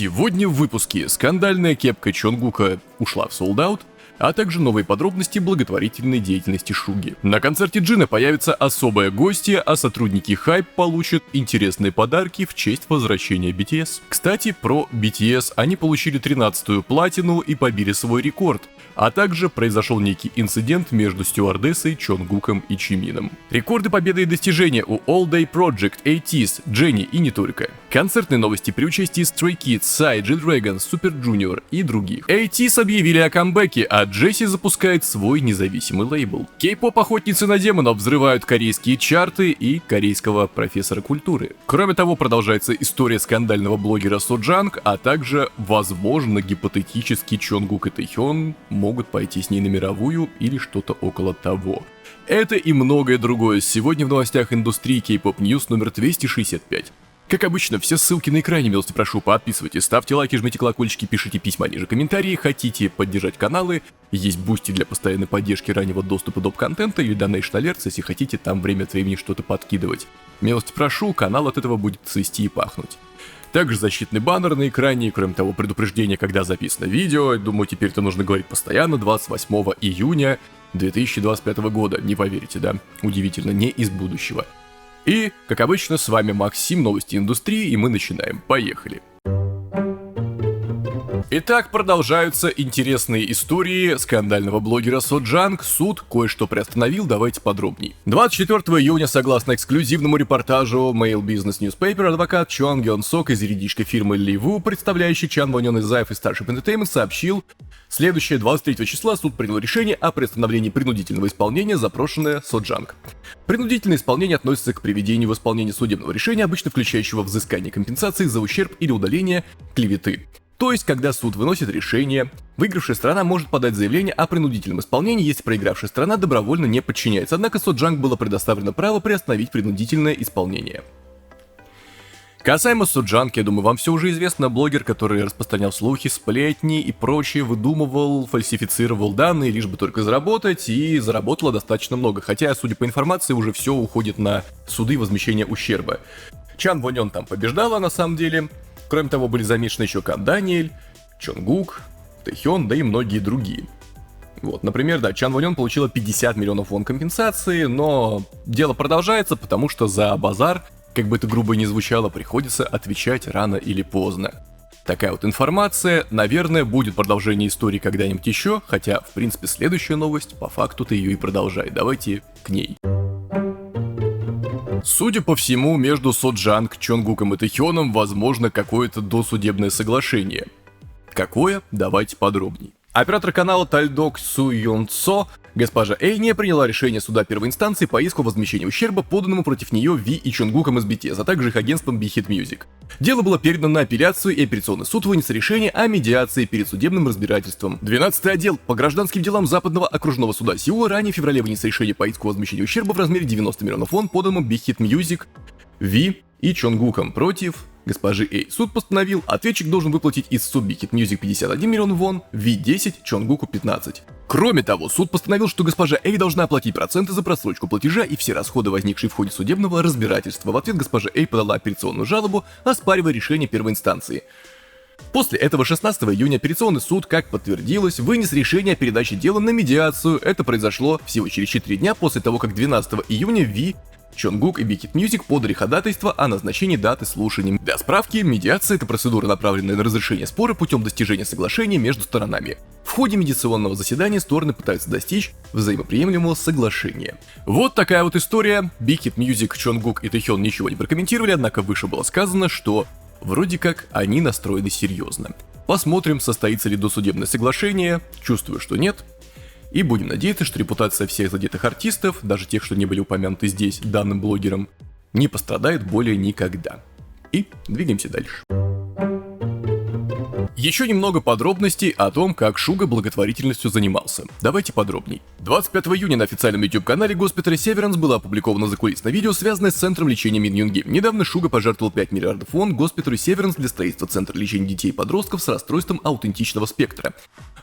Сегодня в выпуске скандальная кепка Чонгука ушла в солд-аут, а также новые подробности благотворительной деятельности Шуги. На концерте Джина появится особое гостье, а сотрудники Hype получат интересные подарки в честь возвращения BTS. Кстати, про BTS: они получили 13-ю платину и побили свой рекорд, а также произошел некий инцидент между стюардессой, Чонгуком и Чимином. Рекорды, победы и достижения у All Day Project, ATEEZ, Jennie и не только. Концертные новости при участии Stray Kids, Psy, G-Dragon, Super Junior и других. ATEEZ объявили о камбэке, а Джесси запускает свой независимый лейбл. Кей-поп-охотницы на демонов взрывают корейские чарты и корейского профессора культуры. Кроме того, продолжается история скандального блогера Соджанг, а также, возможно, гипотетически Чонгук и Тэхён могут пойти с ней на мировую или что-то около того. Это и многое другое сегодня в новостях индустрии K-Pop News номер 265. Как обычно, все ссылки на экране, милости прошу, подписывайтесь, ставьте лайки, жмите колокольчики, пишите письма ниже, комментарии, хотите поддержать каналы, есть бусти для постоянной поддержки раннего доступа доп. Контента или Donation Alerts, если хотите там время от времени что-то подкидывать. Милости прошу, канал от этого будет цвести и пахнуть. Также защитный баннер на экране, кроме того, предупреждение, когда записано видео. Думаю, теперь это нужно говорить постоянно, 28 июня 2025 года, не поверите, да? Удивительно, не из будущего. И, как обычно, с вами Максим, новости индустрии, и мы начинаем. Поехали! Итак, продолжаются интересные истории скандального блогера Соджанг. Суд кое-что приостановил, давайте подробней. 24 июня, согласно эксклюзивному репортажу Mail Business Newspaper, адвокат Чон Гён Сок из юридической фирмы Ливу, представляющий Чан Вонён из Зайф и Starship Entertainment, сообщил: следующее: 23 числа суд принял решение о приостановлении принудительного исполнения, запрошенное Соджанг. Принудительное исполнение относится к приведению в исполнение судебного решения, обычно включающего взыскание компенсации за ущерб или удаление клеветы. То есть, когда суд выносит решение, выигравшая сторона может подать заявление о принудительном исполнении, если проигравшая сторона добровольно не подчиняется. Однако Соджанг было предоставлено право приостановить принудительное исполнение. Касаемо Соджанг, я думаю, вам все уже известно. Блогер, который распространял слухи, сплетни и прочее, выдумывал, фальсифицировал данные, лишь бы только заработать, и заработала достаточно много. Хотя, судя по информации, уже все уходит на суды и возмещение ущерба. Чан Вонён там побеждала на самом деле. Кроме того, были замешаны еще Кан Даниэль, Чонгук, Тэхён, да и многие другие. Вот, например, да, Чан Вонён получила 50 миллионов вон компенсации, но дело продолжается, потому что за базар, как бы это грубо ни звучало, приходится отвечать рано или поздно. Такая вот информация. Наверное, будет продолжение истории когда-нибудь еще, хотя, в принципе, следующая новость по факту-то ее и продолжает. Давайте к ней. Судя по всему, между Соджанг, Чонгуком и Тэхёном возможно какое-то досудебное соглашение. Какое? Давайте подробней. Оператор канала Тальдок Су Йон Цо, госпожа Эй, не приняла решение суда первой инстанции по иску о возмещении ущерба, поданному против нее Ви и Чонгуком из BTS, а также их агентством Big Hit Music. Дело было передано на апелляцию, и апелляционный суд вынес решение о медиации перед судебным разбирательством. 12-й отдел по гражданским делам Западного окружного суда Сеула ранее в феврале вынес решение по иску о возмещении ущерба в размере 90 миллионов вон, поданному Big Hit Music, Ви и Чонгуком против госпожи Эй. Суд постановил, ответчик должен выплатить из Big Hit Music 51 миллион вон, Ви 10, Чонгуку 15. Кроме того, суд постановил, что госпожа Эй должна оплатить проценты за просрочку платежа и все расходы, возникшие в ходе судебного разбирательства. В ответ госпожа Эй подала апелляционную жалобу, оспаривая решение первой инстанции. После этого 16 июня апелляционный суд, как подтвердилось, вынес решение о передаче дела на медиацию. Это произошло всего через 4 дня после того, как 12 июня Ви, Чонгук и Big Hit Music подали ходатайство о назначении даты слушаний. Для справки, медиация — это процедура, направленная на разрешение спора путем достижения соглашения между сторонами. В ходе медиационного заседания стороны пытаются достичь взаимоприемлемого соглашения. Вот такая вот история. Big Hit Music, Чонгук и Тэхён ничего не прокомментировали, однако выше было сказано, что вроде как они настроены серьезно. Посмотрим, состоится ли досудебное соглашение. Чувствую, что нет. И будем надеяться, что репутация всех задетых артистов, даже тех, что не были упомянуты здесь данным блогером, не пострадает более никогда. И двигаемся дальше. Еще немного подробностей о том, как Шуга благотворительностью занимался. Давайте подробней. 25 июня на официальном YouTube-канале госпиталя Severance было опубликовано закулисное видео, связанное с центром лечения Миньонгим. Недавно Шуга пожертвовал 5 миллиардов вон госпиталю Severance для строительства центра лечения детей и подростков с расстройством аутентичного спектра.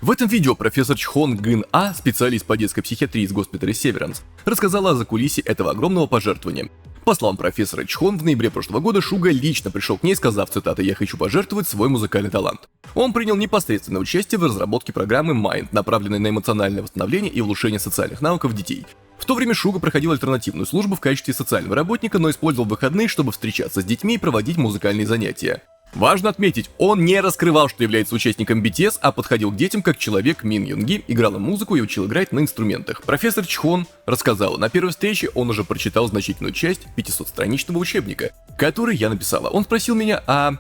В этом видео профессор Чхон Гын А, специалист по детской психиатрии из госпиталя Severance, рассказала о закулисье этого огромного пожертвования. По словам профессора Чхон, в ноябре прошлого года Шуга лично пришел к ней, сказав, цитата, «Я хочу пожертвовать свой музыкальный талант». Он принял непосредственное участие в разработке программы Mind, направленной на эмоциональное восстановление и улучшение социальных навыков детей. В то время Шуга проходил альтернативную службу в качестве социального работника, но использовал выходные, чтобы встречаться с детьми и проводить музыкальные занятия. Важно отметить, он не раскрывал, что является участником BTS, а подходил к детям как человек Мин Юнги, играл им музыку и учил играть на инструментах. Профессор Чхон рассказала, на первой встрече он уже прочитал значительную часть 500-страничного учебника, который я написала. Он спросил меня о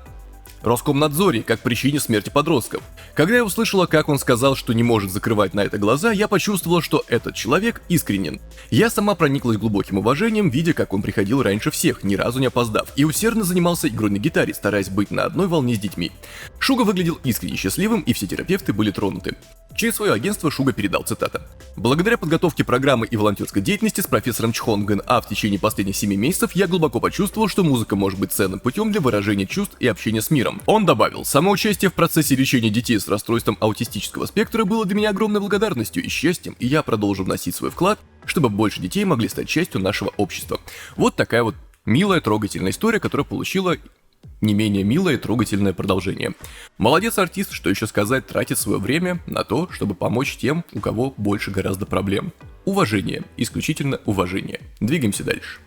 Роскомнадзоре как причине смерти подростков. Когда я услышала, как он сказал, что не может закрывать на это глаза, я почувствовала, что этот человек искренен. Я сама прониклась глубоким уважением, видя, как он приходил раньше всех, ни разу не опоздав, и усердно занимался игрой на гитаре, стараясь быть на одной волне с детьми. Шуга выглядел искренне счастливым, и все терапевты были тронуты. Через свое агентство Шуга передал, цитата, «Благодаря подготовке программы и волонтерской деятельности с профессором Чхон Гэн А в течение последних 7 месяцев я глубоко почувствовал, что музыка может быть ценным путем для выражения чувств и общения с миром». Он добавил, «Само участие в процессе лечения детей с расстройством аутистического спектра было для меня огромной благодарностью и счастьем, и я продолжу вносить свой вклад, чтобы больше детей могли стать частью нашего общества». Вот такая вот милая, трогательная история, которая получила не менее милое и трогательное продолжение. Молодец артист, что еще сказать, тратит свое время на то, чтобы помочь тем, у кого больше гораздо проблем. Уважение, исключительно уважение. Двигаемся дальше.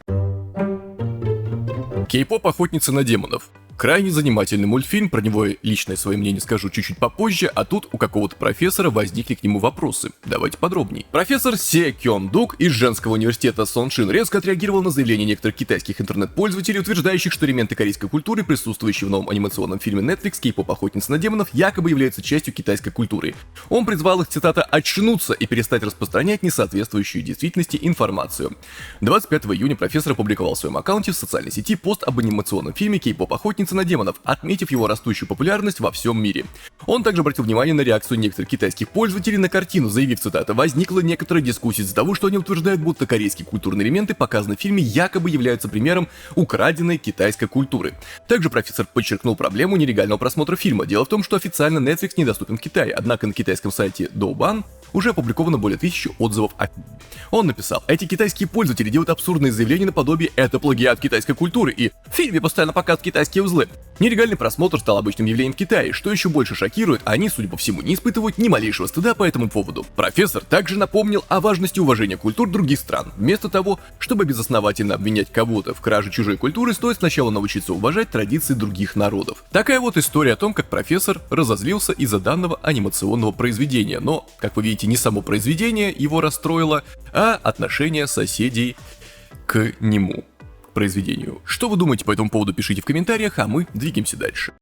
Кей-поп «Охотница на демонов». Крайне занимательный мультфильм, про него я личное свое мнение скажу чуть-чуть попозже, а тут у какого-то профессора возникли к нему вопросы. Давайте подробнее. Профессор Се Кён Дук из женского университета Соншин резко отреагировал на заявление некоторых китайских интернет-пользователей, утверждающих, что элементы корейской культуры, присутствующие в новом анимационном фильме Netflix «Кей-поп «Охотница на демонов», якобы являются частью китайской культуры. Он призвал их, цитата, «очнуться и перестать распространять несоответствующую действительности информацию». 25 июня профессор опубликовал в своем аккаунте в социальной сети пост об анимационном фильме «Кей-поп «Охотница на демонов», отметив его растущую популярность во всем мире. Он также обратил внимание на реакцию некоторых китайских пользователей на картину, заявив, цитата, «возникла некоторая дискуссия из-за того, что они утверждают, будто корейские культурные элементы, показанные в фильме, якобы являются примером украденной китайской культуры». Также профессор подчеркнул проблему нелегального просмотра фильма. Дело в том, что официально Netflix недоступен в Китае, однако на китайском сайте Douban уже опубликовано более 1000 отзывов о фильме. Он написал, «Эти китайские пользователи делают абсурдные заявления наподобие «это плагиат китайской культуры» и «в фильме постоянно показывают китайские узлы». Нелегальный просмотр стал обычным явлением в Китае, что еще больше шокирует, они, судя по всему, не испытывают ни малейшего стыда по этому поводу. Профессор также напомнил о важности уважения культур других стран. Вместо того, чтобы безосновательно обвинять кого-то в краже чужой культуры, стоит сначала научиться уважать традиции других народов. Такая вот история о том, как профессор разозлился из-за данного анимационного произведения, но, как вы видите, не само произведение его расстроило, а отношение соседей к нему. Произведению. Что вы думаете по этому поводу, пишите в комментариях, а мы двигаемся дальше.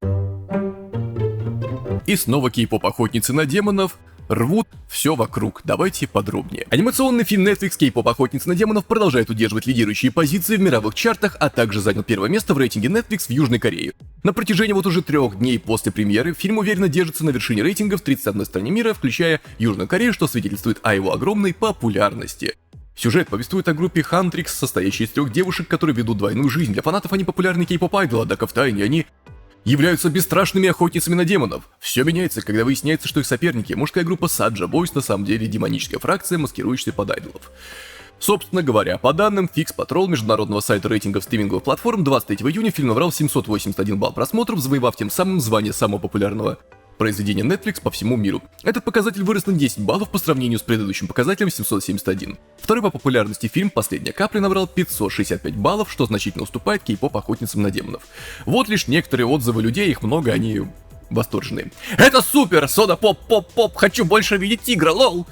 И снова кей-поп «Охотницы на демонов» рвут все вокруг. Давайте подробнее. Анимационный фильм Netflix «Кей-поп «Охотницы на демонов» продолжает удерживать лидирующие позиции в мировых чартах, а также занял первое место в рейтинге Netflix в Южной Корее. На протяжении вот уже 3 дней после премьеры фильм уверенно держится на вершине рейтинга в 31 стране мира, включая Южную Корею, что свидетельствует о его огромной популярности. Сюжет повествует о группе Huntrix, состоящей из 3 девушек, которые ведут двойную жизнь. Для фанатов они популярны кей-поп айдолы, однако втайне они являются бесстрашными охотницами на демонов. Все меняется, когда выясняется, что их соперники, мужская группа Saja Boys, на самом деле демоническая фракция, маскирующаяся под айдолов. Собственно говоря, по данным Fix Patrol, международного сайта рейтингов стриминговых платформ, 23 июня фильм набрал 781 балл просмотров, завоевав тем самым звание самого популярного произведения Netflix по всему миру. Этот показатель вырос на 10 баллов по сравнению с предыдущим показателем 771. Второй по популярности фильм «Последняя капля» набрал 565 баллов, что значительно уступает кей-поп «Охотницам на демонов». Вот лишь некоторые отзывы людей, их много, они восторженные. «Это супер! Сода поп-поп-поп! Хочу больше видеть тигра, лол!»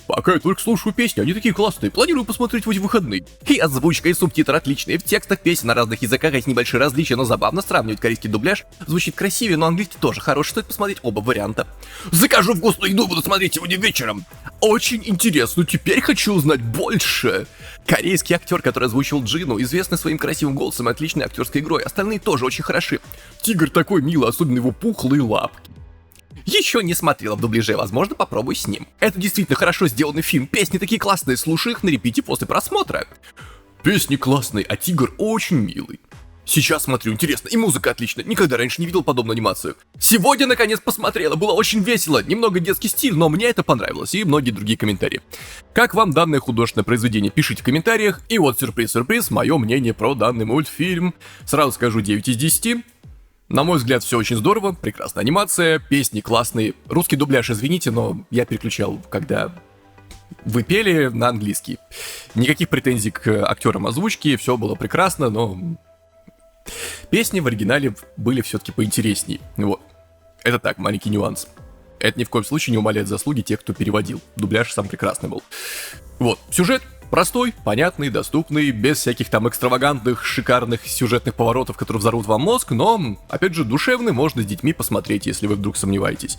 «Пока я только слушаю песни, они такие классные, планирую посмотреть в эти выходные». И озвучка, и субтитры отличные, в текстах песен на разных языках есть небольшие различия, но забавно сравнивать. Корейский дубляж звучит красивее, но английский тоже хороший, стоит посмотреть оба варианта. «Закажу вкусную еду, буду смотреть сегодня вечером». Очень интересно, теперь хочу узнать больше. Корейский актер, который озвучил Джину, известный своим красивым голосом и отличной актерской игрой, остальные тоже очень хороши. Тигр такой милый, особенно его пухлые лапки. Еще не смотрела в дубляже, возможно, попробуй с ним. Это действительно хорошо сделанный фильм, песни такие классные, слушай их на репите после просмотра. Песни классные, а тигр очень милый. Сейчас смотрю, интересно, и музыка отличная, никогда раньше не видел подобную анимацию. Сегодня наконец посмотрела, было очень весело, немного детский стиль, но мне это понравилось, и многие другие комментарии. Как вам данное художественное произведение, пишите в комментариях, и вот сюрприз-сюрприз, мое мнение про данный мультфильм. Сразу скажу 9 из 10. На мой взгляд, все очень здорово, прекрасная анимация, песни классные. Русский дубляж, извините, но я переключал, когда вы пели на английский. Никаких претензий к актерам озвучки, все было прекрасно, но песни в оригинале были все-таки поинтересней. Вот. Это так, маленький нюанс. Это ни в коем случае не умаляет заслуги тех, кто переводил. Дубляж сам прекрасный был. Вот. Сюжет простой, понятный, доступный, без всяких там экстравагантных, шикарных сюжетных поворотов, которые взорвут вам мозг, но, опять же, душевный, можно с детьми посмотреть, если вы вдруг сомневаетесь.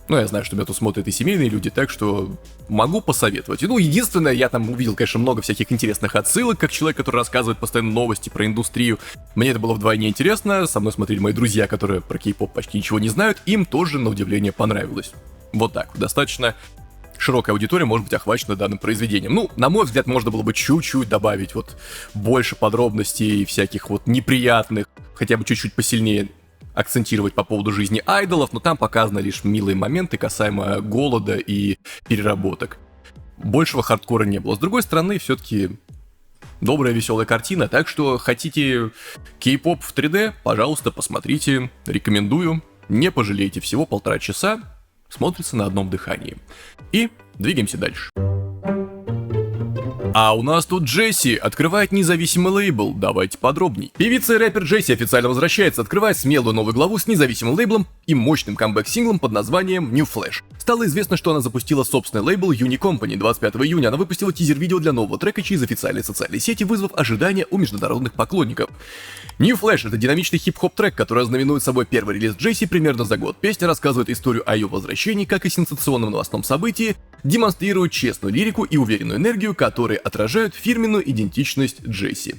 Ну, я знаю, что меня тут смотрят и семейные люди, так что могу посоветовать. Ну, единственное, я там увидел, конечно, много всяких интересных отсылок, как человек, который рассказывает постоянно новости про индустрию. Мне это было вдвойне интересно, со мной смотрели мои друзья, которые про кей-поп почти ничего не знают, им тоже, на удивление, понравилось. Вот так, достаточно широкая аудитория может быть охвачена данным произведением. Ну, на мой взгляд, можно было бы чуть-чуть добавить вот больше подробностей всяких вот неприятных, хотя бы чуть-чуть посильнее акцентировать по поводу жизни айдолов, но там показаны лишь милые моменты касаемо голода и переработок. Большего хардкора не было. С другой стороны, все-таки добрая веселая картина, так что хотите кей-поп в 3D, пожалуйста, посмотрите, рекомендую. Не пожалеете, всего 1,5 часа, смотрится на одном дыхании. И двигаемся дальше. А у нас тут Джесси открывает независимый лейбл, давайте подробней. Певица и рэпер Джесси официально возвращается, открывая смелую новую главу с независимым лейблом и мощным камбэк-синглом под названием New Flash. Стало известно, что она запустила собственный лейбл Uni Company. 25 июня она выпустила тизер-видео для нового трека через официальные социальные сети, вызвав ожидания у международных поклонников. New Flash — это динамичный хип-хоп трек, который ознаменует собой первый релиз Джесси примерно за год. Песня рассказывает историю о ее возвращении, как и сенсационном новостном событии, демонстрирует честную лирику и уверенную энергию, которые отражают фирменную идентичность Джесси.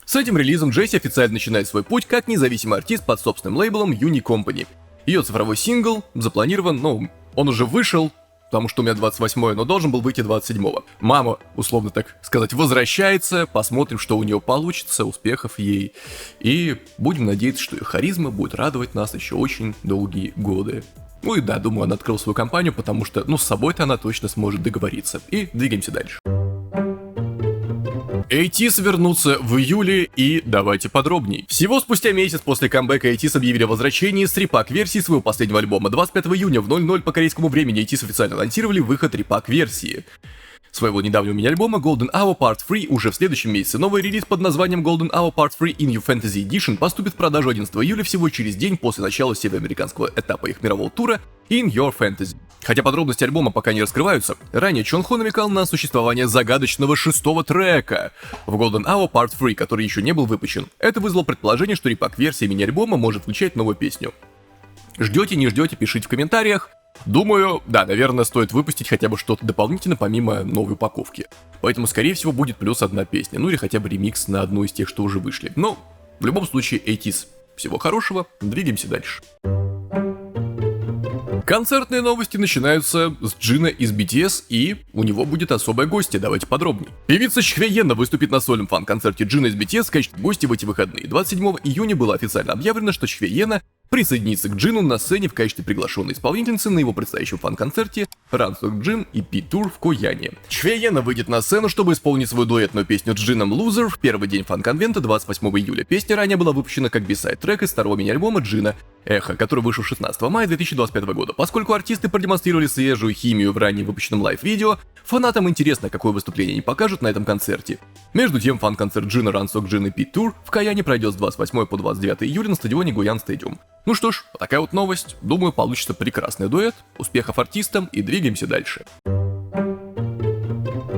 С этим релизом Джесси официально начинает свой путь как независимый артист под собственным лейблом Uni Company. Ее цифровой сингл запланирован, он уже вышел, потому что у меня 28-е, но должен был выйти 27-го. Мама, условно так сказать, возвращается, посмотрим, что у нее получится, успехов ей. И будем надеяться, что ее харизма будет радовать нас еще очень долгие годы. Ну и да, думаю, она открыла свою компанию, потому что, с собой-то она точно сможет договориться. И двигаемся дальше. ATEEZ вернутся в июле, и давайте подробней. Всего спустя месяц после камбэка ATEEZ объявили о возвращении с репак-версии своего последнего альбома. 25 июня в 00 по корейскому времени ATEEZ официально анонсировали выход репак-версии своего недавнего мини-альбома Golden Hour Part 3 уже в следующем месяце. Новый релиз под названием Golden Hour Part 3 in New Fantasy Edition поступит в продажу 11 июля, всего через день после начала североамериканского этапа их мирового тура In Your Fantasy. Хотя подробности альбома пока не раскрываются, ранее Чон Хо намекал на существование загадочного 6-го трека в Golden Hour Part 3, который еще не был выпущен. Это вызвало предположение, что репак-версия мини-альбома может включать новую песню. Ждете, не ждете, пишите в комментариях. Думаю, да, наверное, стоит выпустить хотя бы что-то дополнительно помимо новой упаковки. Поэтому, скорее всего, будет плюс одна песня, или хотя бы ремикс на одну из тех, что уже вышли. Но, в любом случае, ATEEZ. Всего хорошего, двигаемся дальше. Концертные новости начинаются с Джина из BTS, и у него будет особое гостье, давайте подробнее. Певица Чхвеена выступит на сольном фан-концерте Джина из BTS в качестве гостя в эти выходные. 27 июня было официально объявлено, что Чхвеена присоединится к Джину на сцене в качестве приглашенной исполнительницы на его предстоящем фан-концерте Ransok Jin и P-Tour в Кояне. Чхвеена выйдет на сцену, чтобы исполнить свою дуэтную песню с Джином Loser в первый день фан-конвента 28 июля. Песня ранее была выпущена как бисайд-трек из второго мини-альбома Джина «Эхо», который вышел 16 мая 2025 года. Поскольку артисты продемонстрировали свежую химию в ранее выпущенном лайв-видео, фанатам интересно, какое выступление они покажут на этом концерте. Между тем, фан-концерт Джина, Ransok Jin и P-Tour в Кояне пройдет с 28 по 29 июля на стадионе Гуян Стадиум. Ну что ж, вот такая вот новость. Думаю, получится прекрасный дуэт. Успехов артистам и двигаемся дальше.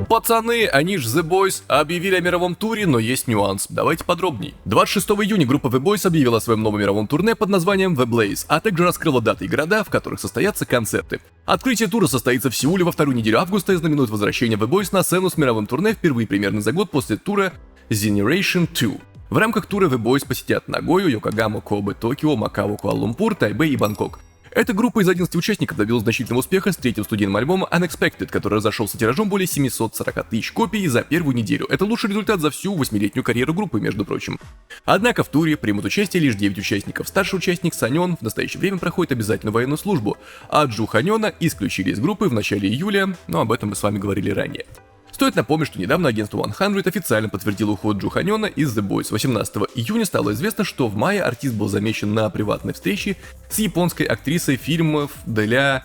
Пацаны, они ж The Boys, объявили о мировом туре, но есть нюанс. Давайте подробней. 26 июня группа The Boys объявила о своем новом мировом турне под названием The Blaze, а также раскрыла даты и города, в которых состоятся концерты. Открытие тура состоится в Сеуле во вторую неделю августа и знаменует возвращение The Boys на сцену с мировым турне впервые примерно за год после тура Generation 2. В рамках тура The Boys посетят Нагою, Йокогаму, Кобе, Токио, Макао, Куала-Лумпур, Тайбэй и Бангкок. Эта группа из 11 участников добилась значительного успеха с третьим студийным альбомом Unexpected, который разошелся тиражом более 740 тысяч копий за первую неделю. Это лучший результат за всю 8-летнюю карьеру группы, между прочим. Однако в туре примут участие лишь 9 участников. Старший участник Санён в настоящее время проходит обязательную военную службу, а Джу Ханёна исключили из группы в начале июля, но об этом мы с вами говорили ранее. Стоит напомнить, что недавно агентство 100 официально подтвердило уход Джу Ханёна из The Boys. 18 июня стало известно, что в мае артист был замечен на приватной встрече с японской актрисой фильмов для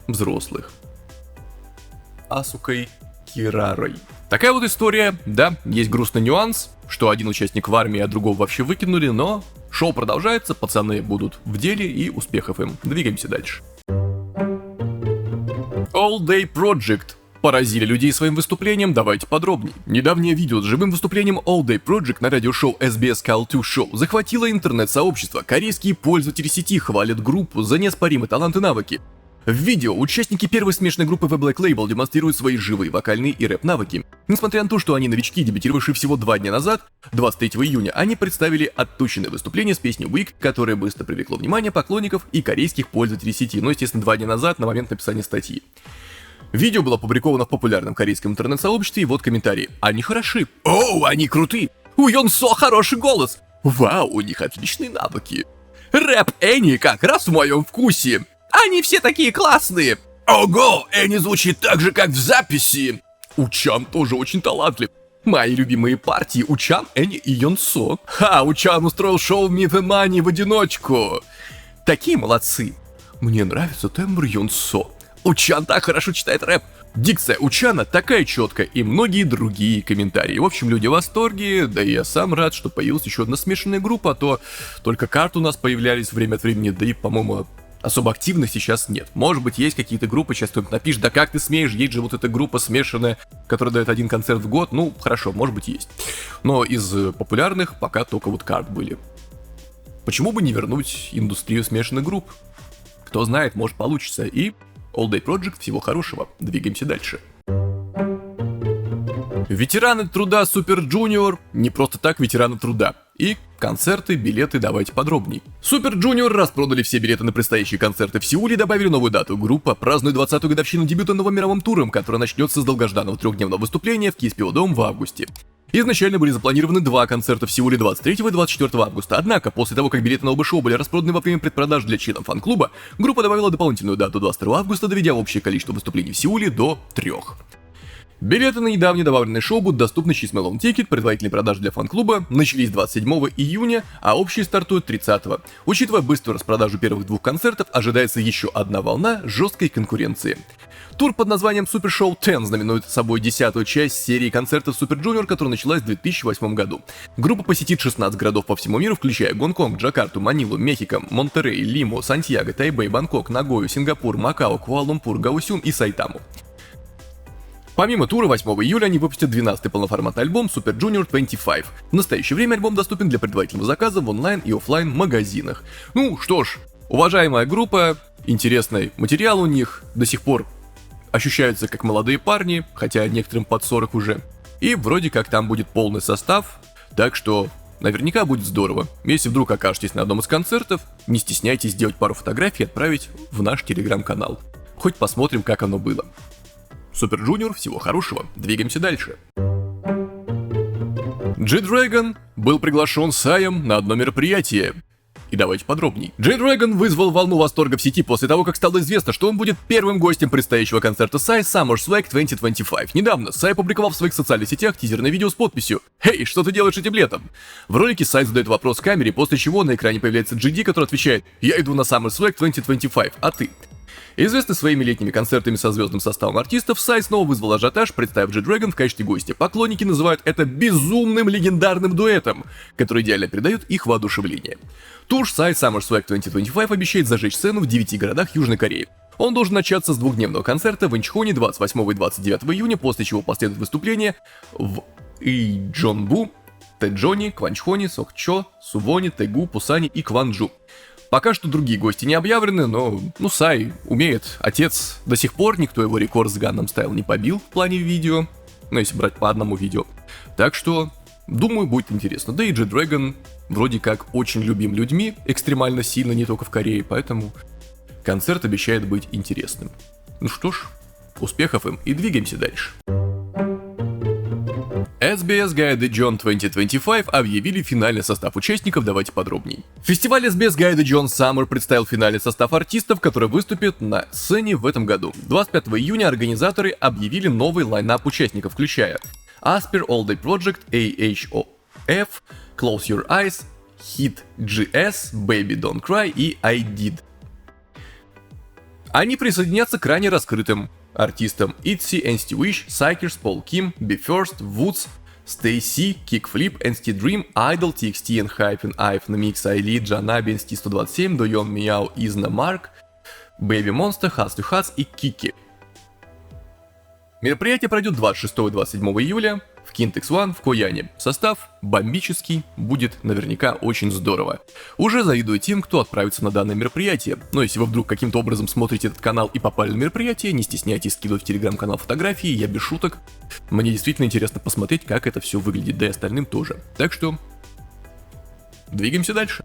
взрослых Асукой Кирарой. Такая вот история, да, есть грустный нюанс, что один участник в армии, а другого вообще выкинули, но шоу продолжается, пацаны будут в деле и успехов им. Двигаемся дальше. All Day Project поразили людей своим выступлением, давайте подробнее. Недавнее видео с живым выступлением All Day Project на радиошоу SBS Call 2 Show захватило интернет-сообщество. Корейские пользователи сети хвалят группу за неоспоримые таланты и навыки. В видео участники первой смешанной группы The Black Label демонстрируют свои живые вокальные и рэп-навыки. Несмотря на то, что они новички, дебютировавшие всего 2 дня назад, 23 июня, они представили отточенное выступление с песней Weak, которое быстро привлекло внимание поклонников и корейских пользователей сети, но, естественно, 2 дня назад, на момент написания статьи. Видео было опубликовано в популярном корейском интернет-сообществе, и вот комментарии. Они хороши. Оу, они крутые. У Йонсо хороший голос. Вау, у них отличные навыки. Рэп Энни как раз в моем вкусе. Они все такие классные. Ого, Энни звучит так же, как в записи. Учан тоже очень талантлив. Мои любимые партии Учан, Энни и Йонсо. Учан устроил шоу Me The Money в одиночку. Такие молодцы. Мне нравится тембр Йонсо. Учан так хорошо читает рэп. Дикция Учана такая четкая и многие другие комментарии. В общем, люди в восторге, да и я сам рад, что появилась еще одна смешанная группа, а то только карты у нас появлялись время от времени, да и, по-моему, особо активных сейчас нет. Может быть, есть какие-то группы, сейчас кто-нибудь напишет, да как ты смеешь, есть же вот эта группа смешанная, которая дает один концерт в год, ну, хорошо, может быть, есть. Но из популярных пока только вот карт были. Почему бы не вернуть индустрию смешанных групп? Кто знает, может получится, и All Day Project всего хорошего. Двигаемся дальше. Ветераны труда Super Junior не просто так ветераны труда. И концерты, билеты, давайте подробней. Super Junior распродали все билеты на предстоящие концерты в Сеуле и добавили новую дату. Группа празднует 20-ю годовщину дебюта новым мировым туром, который начнется с долгожданного 3-дневного выступления в KSPO Dome в августе. Изначально были запланированы 2 концерта в Сеуле 23 и 24 августа, однако после того, как билеты на оба шоу были распроданы во время предпродаж для членов фан-клуба, группа добавила дополнительную дату 22 августа, доведя общее количество выступлений в Сеуле до 3. Билеты на недавнее добавленное шоу будут доступны через Melon Ticket, предварительные продажи для фан-клуба начались 27 июня, а общие стартуют 30. Учитывая быструю распродажу первых 2 концертов, ожидается еще одна волна жесткой конкуренции. Тур под названием Super Show 10 знаменует собой 10-ю часть серии концертов Super Junior, которая началась в 2008 году. Группа посетит 16 городов по всему миру, включая Гонконг, Джакарту, Манилу, Мехико, Монтеррей, Лиму, Сантьяго, Тайбэй, Бангкок, Нагою, Сингапур, Макао, Куала-Лумпур, Гаосюн и Сайтаму. Помимо тура, 8 июля они выпустят 12-й полноформатный альбом Super Junior 25. В настоящее время альбом доступен для предварительного заказа в онлайн и офлайн магазинах. Ну что ж, уважаемая группа, интересный материал у них, до сих пор ощущаются как молодые парни, хотя некоторым под 40 уже. И вроде как там будет полный состав, так что наверняка будет здорово. Если вдруг окажетесь на одном из концертов, не стесняйтесь сделать пару фотографий и отправить в наш телеграм-канал. Хоть посмотрим, как оно было. Super Junior, всего хорошего, двигаемся дальше. G-Dragon был приглашен Сайем на одно мероприятие. И давайте подробней. G-Dragon вызвал волну восторга в сети после того, как стало известно, что он будет первым гостем предстоящего концерта Psy Summer Swag 2025. Недавно Psy опубликовал в своих социальных сетях тизерное видео с подписью «Эй, что ты делаешь этим летом?». В ролике Psy задает вопрос камере, после чего на экране появляется GD, который отвечает «Я иду на Summer Swag 2025, а ты?». Известный своими летними концертами со звездным составом артистов, Psy снова вызвал ажиотаж, представив G-Dragon в качестве гостя. Поклонники называют это безумным легендарным дуэтом, который идеально передает их воодушевление. Тур Psy Summer Swag 2025 обещает зажечь сцену в 9 городах Южной Кореи. Он должен начаться с 2-дневного концерта в Инчхоне 28 и 29 июня, после чего последует выступление в Иджонбу, Тэджоне, Кванчхоне, Сокчо, Сувоне, Тэгу, Пусане и Кванджу. Пока что другие гости не объявлены, но, Psy умеет. Отец до сих пор, никто его рекорд с Gangnam Style не побил в плане видео, если брать по одному видео. Так что, думаю, будет интересно. Да и G-Dragon вроде как очень любим людьми, экстремально сильно, не только в Корее, поэтому Концерт обещает быть интересным. Ну что ж, успехов им и двигаемся дальше. SBS Gaida-John 2025 объявили финальный состав участников, давайте подробней. Фестиваль SBS Gaida-John Summer представил финальный состав артистов, которые выступят на сцене в этом году. 25 июня организаторы объявили новый лайнап участников, включая Asper All Day Project, AHOF, Close Your Eyes, Hit GS, Baby Don't Cry и I Did. Они присоединятся к ранее раскрытым артистам ITZY, NCT Wish, Psychers, Paul Kim, Be First, Woods, Stacey, Kickflip, NCT Dream, Idol, TXT, Enhypen, IVE, Namix, Айли, Janabi, NCT 127, Doyeon, Meow, Izna, Mark, Baby Monster, Hats to Hats и Kiki. Мероприятие пройдет 26 и 27 июля в Kintex One в Кояне. Состав бомбический, будет наверняка очень здорово. Уже завидую тем, кто отправится на данное мероприятие. Но если вы вдруг каким-то образом смотрите этот канал и попали на мероприятие, не стесняйтесь скидывать в телеграм-канал фотографии, я без шуток. Мне действительно интересно посмотреть, как это все выглядит, да и остальным тоже. Так что, двигаемся дальше.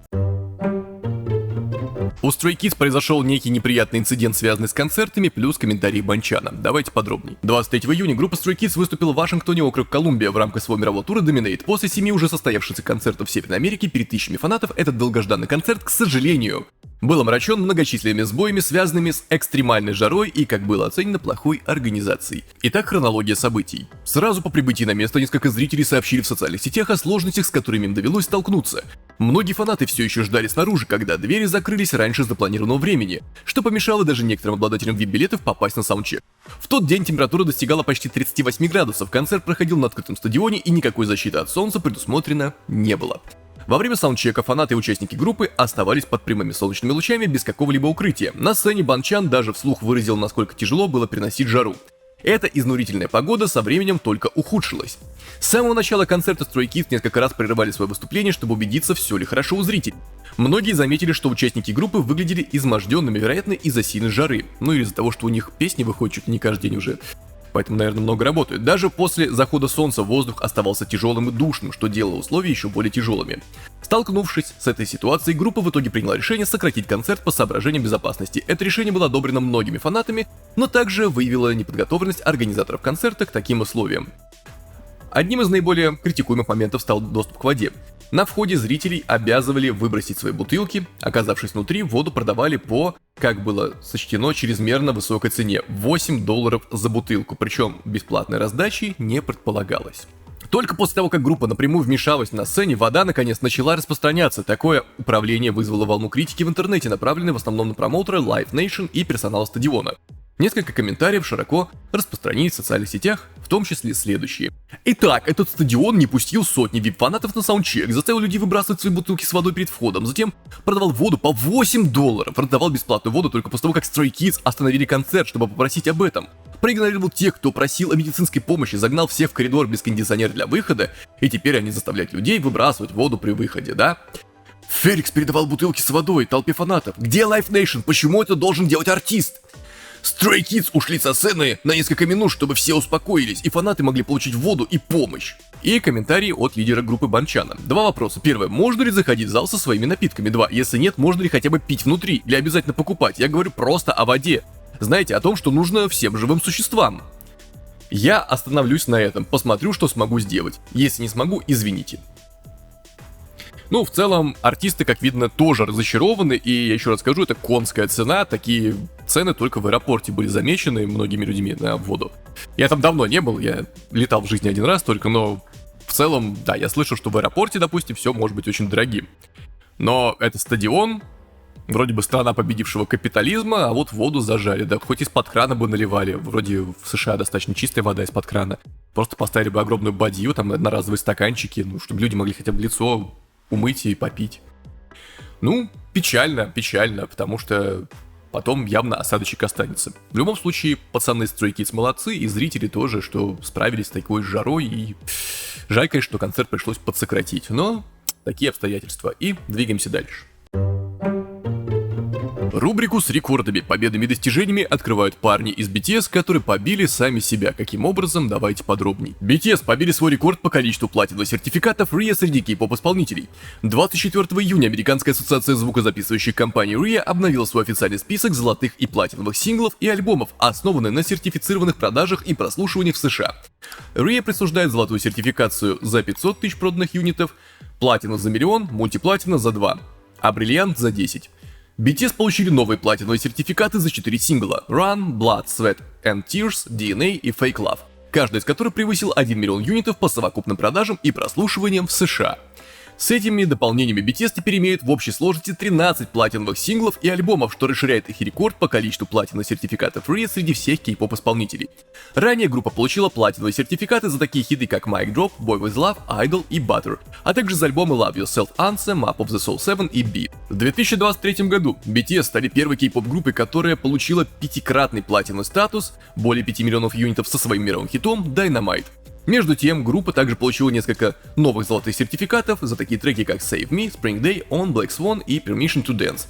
У Stray Kids произошел некий неприятный инцидент, связанный с концертами, плюс комментарии Банчана. Давайте подробней. 23 июня группа Stray Kids выступила в Вашингтоне, округ Колумбия, в рамках своего мирового тура Dominate. После 7 уже состоявшихся концертов в Северной Америке перед тысячами фанатов, этот долгожданный концерт, к сожалению, был омрачен многочисленными сбоями, связанными с экстремальной жарой и, как было оценено, плохой организацией. Итак, хронология событий. Сразу по прибытии на место несколько зрителей сообщили в социальных сетях о сложностях, с которыми им довелось столкнуться. Многие фанаты все еще ждали снаружи, когда двери закрылись раньше запланированного времени, что помешало даже некоторым обладателям VIP-билетов попасть на саундчек. В тот день температура достигала почти 38 градусов, концерт проходил на открытом стадионе и никакой защиты от солнца предусмотрено не было. Во время саундчека фанаты и участники группы оставались под прямыми солнечными лучами без какого-либо укрытия. На сцене Банчан даже вслух выразил, насколько тяжело было переносить жару. Эта изнурительная погода со временем только ухудшилась. С самого начала концерта Stray Kids несколько раз прерывали свое выступление, чтобы убедиться, все ли хорошо у зрителей. Многие заметили, что участники группы выглядели изможденными, вероятно, из-за сильной жары. Ну или из-за того, что у них песни выходят чуть ли не каждый день уже. Поэтому, наверное, много работают. Даже после захода солнца воздух оставался тяжелым и душным, что делало условия еще более тяжелыми. Столкнувшись с этой ситуацией, группа в итоге приняла решение сократить концерт по соображениям безопасности. Это решение было одобрено многими фанатами, но также выявило неподготовленность организаторов концерта к таким условиям. Одним из наиболее критикуемых моментов стал доступ к воде. На входе зрителей обязывали выбросить свои бутылки, оказавшись внутри, воду продавали по, как было сочтено, чрезмерно высокой цене – $8 за бутылку, причем бесплатной раздачи не предполагалось. Только после того, как группа напрямую вмешалась на сцене, вода наконец начала распространяться. Такое управление вызвало волну критики в интернете, направленной в основном на промоутера Live Nation и персонала стадиона. Несколько комментариев широко распространились в социальных сетях, в том числе следующие. Итак, этот стадион не пустил сотни вип-фанатов на саундчек, заставил людей выбрасывать свои бутылки с водой перед входом, затем продавал воду по $8, продавал бесплатную воду только после того, как Stray Kids остановили концерт, чтобы попросить об этом. Проигнорировал тех, кто просил о медицинской помощи, загнал всех в коридор без кондиционера для выхода, и теперь они заставляют людей выбрасывать воду при выходе, да? Феликс передавал бутылки с водой толпе фанатов. Где Live Nation? Почему это должен делать артист? Stray Kids ушли со сцены на несколько минут, чтобы все успокоились, и фанаты могли получить воду и помощь. И комментарии от лидера группы Банчана. Два вопроса. Первое. Можно ли заходить в зал со своими напитками? Два. Если нет, можно ли хотя бы пить внутри? Или обязательно покупать? Я говорю просто о воде. Знаете, о том, что нужно всем живым существам. Я остановлюсь на этом, посмотрю, что смогу сделать. Если не смогу, извините. Ну, в целом, артисты, как видно, тоже разочарованы, и я еще раз скажу, это конская цена, такие цены только в аэропорте были замечены многими людьми на воду. Я там давно не был, я летал в жизни один раз только, но в целом, да, я слышал, что в аэропорте, допустим, все может быть очень дорогим. Но это стадион, вроде бы страна победившего капитализма, а вот воду зажали, да, хоть из-под крана бы наливали, вроде в США достаточно чистая вода из-под крана. Просто поставили бы огромную бадью, там одноразовые стаканчики, ну, чтобы люди могли хотя бы лицо умыть и попить. Ну, печально, потому что потом явно осадочек останется. В любом случае, пацаны Stray Kids молодцы, и зрители тоже, что справились с такой жарой, и жаль, конечно, что концерт пришлось подсократить, но такие обстоятельства. И двигаемся дальше. Рубрику с рекордами, победами и достижениями открывают парни из BTS, которые побили сами себя. Каким образом, давайте подробней. BTS побили свой рекорд по количеству платиновых сертификатов RIA среди кей-поп-исполнителей. 24 июня Американская ассоциация звукозаписывающих компаний RIA обновила свой официальный список золотых и платиновых синглов и альбомов, основанный на сертифицированных продажах и прослушиваниях в США. RIA присуждает золотую сертификацию за 500 тысяч проданных юнитов, платину за 1 миллион, мультиплатина за 2, а бриллиант за 10. BTS получили новые платиновые сертификаты за 4 сингла: Run, Blood, Sweat and Tears, DNA и Fake Love, каждый из которых превысил 1 миллион юнитов по совокупным продажам и прослушиваниям в США. С этими дополнениями BTS теперь имеет в общей сложности 13 платиновых синглов и альбомов, что расширяет их рекорд по количеству платиновых сертификатов RIA среди всех кей-поп-исполнителей. Ранее группа получила платиновые сертификаты за такие хиты, как Mic Drop, Boy With Love, Idol и Butter, а также за альбомы Love Yourself Anthem, Map of the Soul 7 и Beat. В 2023 году BTS стали первой кей-поп-группой, которая получила 5-кратный платиновый статус, более 5 миллионов юнитов со своим мировым хитом Dynamite. Между тем, группа также получила несколько новых золотых сертификатов за такие треки, как Save Me, Spring Day, On, Black Swan и Permission to Dance.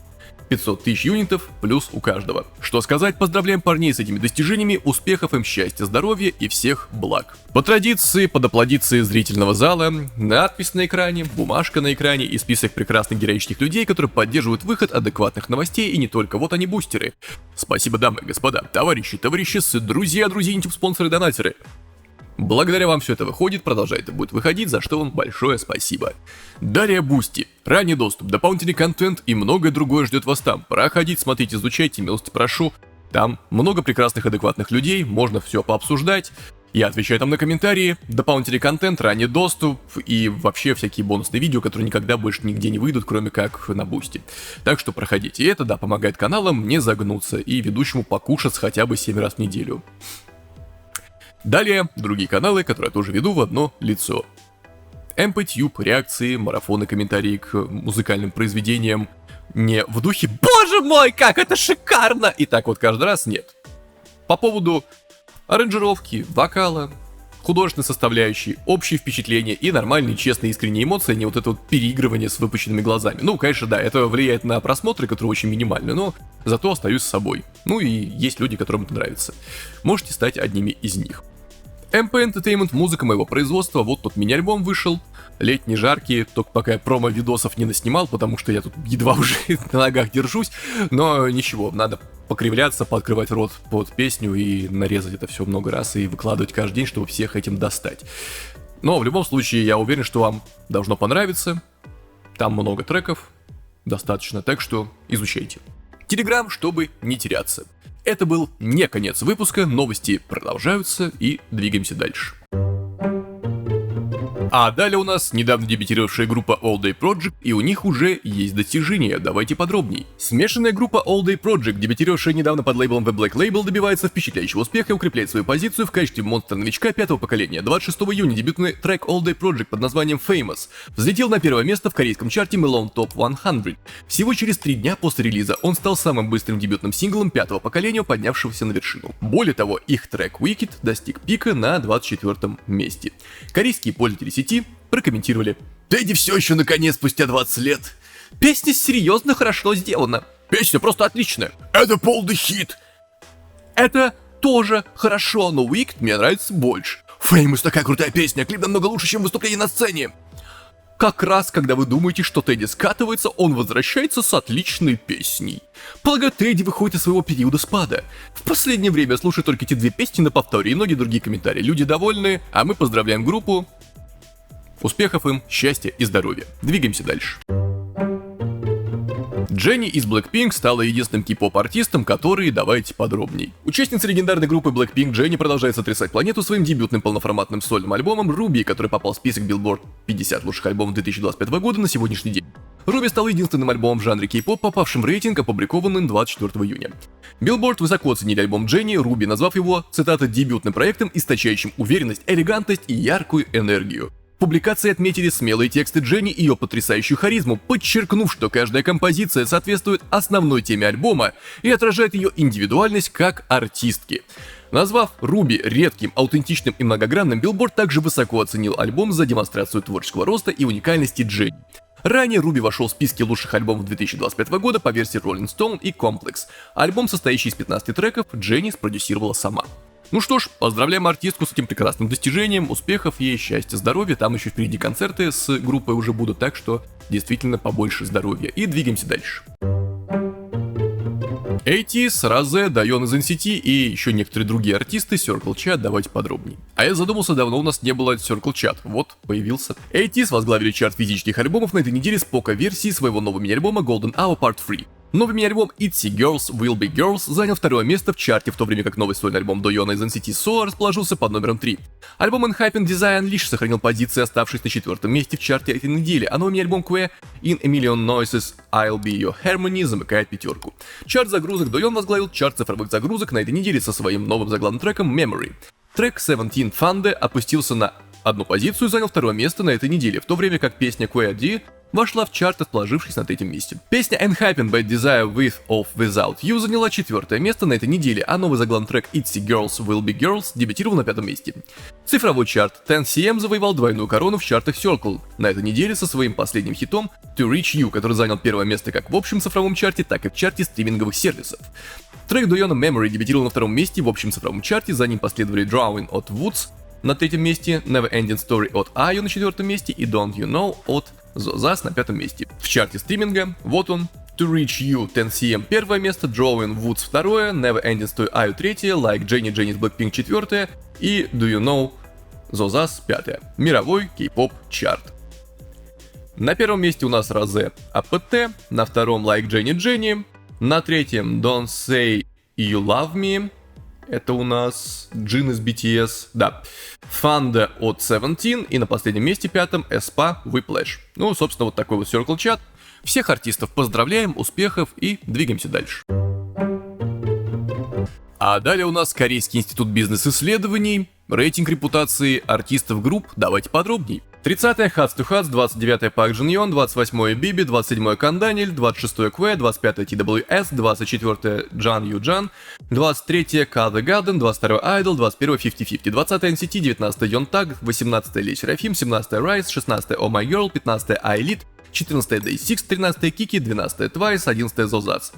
500 тысяч юнитов плюс у каждого. Что сказать, поздравляем парней с этими достижениями, успехов им, счастья, здоровья и всех благ. По традиции, под аплодисции зрительного зала, надпись на экране, бумажка на экране и список прекрасных героических людей, которые поддерживают выход адекватных новостей и не только. Вот они, бустеры. Спасибо, дамы и господа, товарищи, друзья, спонсоры, донатеры. Благодаря вам все это выходит, продолжает и будет выходить, за что вам большое спасибо. Далее Бусти. Ранний доступ, дополнительный контент и многое другое ждет вас там. Проходите, смотрите, изучайте, милости прошу. Там много прекрасных, адекватных людей, можно все пообсуждать. Я отвечаю там на комментарии, дополнительный контент, ранний доступ и вообще всякие бонусные видео, которые никогда больше нигде не выйдут, кроме как на Бусти. Так что проходите. И это, да, помогает каналам не загнуться и ведущему покушать хотя бы 7 раз в неделю. Далее, другие каналы, которые я тоже веду в одно лицо. MPTube, реакции, марафоны, комментарии к музыкальным произведениям. Не в духе «Боже мой, как это шикарно!» И так вот каждый раз нет. По поводу аранжировки, вокала, художественной составляющей, общие впечатления и нормальные, честные, искренние эмоции, а не вот это вот переигрывание с выпущенными глазами. Ну, конечно, да, это влияет на просмотры, которые очень минимальны, но зато остаюсь с собой. Ну и есть люди, которым это нравится. Можете стать одними из них. MP Entertainment, музыка моего производства, вот тут мини-альбом вышел, летний, жаркий, только пока я промо-видосов не наснимал, потому что я тут едва уже на ногах держусь, но ничего, надо покривляться, пооткрывать рот под песню и нарезать это все много раз и выкладывать каждый день, чтобы всех этим достать. Но в любом случае, я уверен, что вам должно понравиться, там много треков, достаточно, так что изучайте. Телеграм, чтобы не теряться. Это был не конец выпуска, новости продолжаются и двигаемся дальше. А далее у нас недавно дебютировавшая группа All Day Project, и у них уже есть достижения, давайте подробней. Смешанная группа All Day Project, дебютировавшая недавно под лейблом The Black Label, добивается впечатляющего успеха и укрепляет свою позицию в качестве монстра-новичка 5-го поколения. 26 июня дебютный трек All Day Project под названием Famous взлетел на первое место в корейском чарте Melon Top 100. Всего через 3 дня после релиза он стал самым быстрым дебютным синглом 5-го поколения, поднявшегося на вершину. Более того, их трек Wicked достиг пика на 24-м месте. Корейские пользователи сети прокомментировали: «Тедди все еще наконец спустя 20 лет. Песня серьезно хорошо сделана. Песня просто отличная. Это полный хит. Это тоже хорошо, но Wicked мне нравится больше. Famous такая крутая песня, клип намного лучше, чем выступление на сцене». Как раз, когда вы думаете, что Тедди скатывается, он возвращается с отличной песней. Полагаю, Тедди выходит из своего периода спада. В последнее время я слушаю только эти 2 песни на повторе и многие другие комментарии. Люди довольны, а мы поздравляем группу. Успехов им, счастья и здоровья. Двигаемся дальше. Дженни из Blackpink стала единственным кей-поп-артистом, который давайте подробней. Участница легендарной группы Blackpink Дженни продолжает сотрясать планету своим дебютным полноформатным сольным альбомом Ruby, который попал в список Billboard 50 лучших альбомов 2025 года на сегодняшний день. Ruby стал единственным альбомом в жанре кей-поп, попавшим в рейтинг, опубликованным 24 июня. Billboard высоко оценили альбом Дженни, Ruby, назвав его, цитата, дебютным проектом, источающим уверенность, элегантность и яркую энергию. Публикации отметили смелые тексты Дженни и ее потрясающую харизму, подчеркнув, что каждая композиция соответствует основной теме альбома и отражает ее индивидуальность как артистки. Назвав Руби редким, аутентичным и многогранным, Billboard также высоко оценил альбом за демонстрацию творческого роста и уникальности Дженни. Ранее Ruby вошел в списки лучших альбомов 2025 года по версии Rolling Stone и Complex. Альбом, состоящий из 15 треков, Дженни спродюсировала сама. Ну что ж, поздравляем артистку с этим прекрасным достижением, успехов ей, счастья, здоровья, там еще впереди концерты с группой уже будут, так что действительно побольше здоровья. И двигаемся дальше. ATEEZ, Rosé, Dayon из NCT и еще некоторые другие артисты, Circle Chat, давайте подробнее. А я задумался, давно у нас не было Circle Chat, вот, появился. ATEEZ возглавили чарт физических альбомов на этой неделе с пока-версией своего нового мини-альбома Golden Hour Part 3. Новый мини-альбом Itzy Girls Will Be Girls занял второе место в чарте, в то время как новый сольный альбом Dayon из NCT Solar расположился под номером 3. Альбом Enhypen Design лишь сохранил позиции, оставшись на четвертом месте в чарте этой недели, а новый мини-альбом Queer In A Million Noises I'll Be Your Harmony замыкает пятерку. Чарт загрузок Dayon возглавил чарт цифровых загрузок на этой неделе со своим новым заглавным треком Memory. Трек 17 Fande опустился на одну позицию и занял второе место на этой неделе, в то время как песня Queer D вошла в чарт, расположившись на третьем месте. Песня Enhypen Bad Desire With or Without You заняла четвертое место на этой неделе, а новый заглавный трек Itzy Girls Will Be Girls дебютировал на пятом месте. Цифровой чарт 10cm завоевал двойную корону в чартах Circle на этой неделе со своим последним хитом To Reach You, который занял первое место как в общем цифровом чарте, так и в чарте стриминговых сервисов. Трек Dayon Memory дебютировал на втором месте в общем цифровом чарте, за ним последовали Drawing от Woods на третьем месте, Never Ending Story от IU на четвертом месте и Don't You Know от Zozas на пятом месте. В чарте стриминга, вот он, To Reach You 10cm первое место, Drawing Woods второе, Never Ending Story IU третье, Like Jenny Jenny's Blackpink четвертое и Do You Know Zozas пятое. Мировой кей-поп чарт. На первом месте у нас Rosé APT, на втором Like Jenny Jenny, на третьем Don't Say You Love Me, это у нас Jin из BTS, да. Fande от 17 и на последнем месте пятом aespa Whiplash. Ну, собственно, вот такой вот Circle Chat. Всех артистов поздравляем, успехов и двигаемся дальше. А далее у нас Корейский институт бизнес-исследований, рейтинг репутации артистов групп, давайте подробней. 30-е Hats to Hats, 29-е Park Jin Young, 28-е Bibi, 27-е Канданиль, 26-е Kwe, 25-е TWS, 24-е Jang Yu Jan, 23-е Ka The Garden, 22-е Idol, 21-е 50-50, 20-е NCT, 19-е Yontag, 18-е Lee Seraphim, 17-е Rise, 16-е Oh My Girl, 15-е I-Elite, 14-е Day6, 13-е Kiki, 12-е Twice, 11-е Zozas.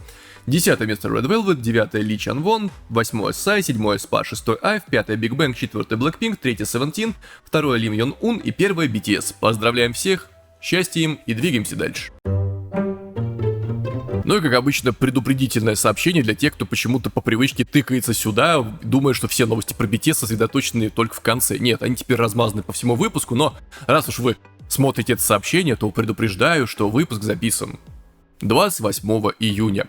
10-е место Red Velvet, 9-е Lee Chanwon, 8-е Psy, 7-е SPA, 6-е IVE, 5-е Big Bang, 4-е Blackpink, 3-е 17, 2-е Lim Yeon Un и 1-е BTS. Поздравляем всех, счастья им и двигаемся дальше. Ну и как обычно предупредительное сообщение для тех, кто почему-то по привычке тыкается сюда, думая, что все новости про BTS сосредоточены только в конце. Нет, они теперь размазаны по всему выпуску, но раз уж вы смотрите это сообщение, то предупреждаю, что выпуск записан 28 июня.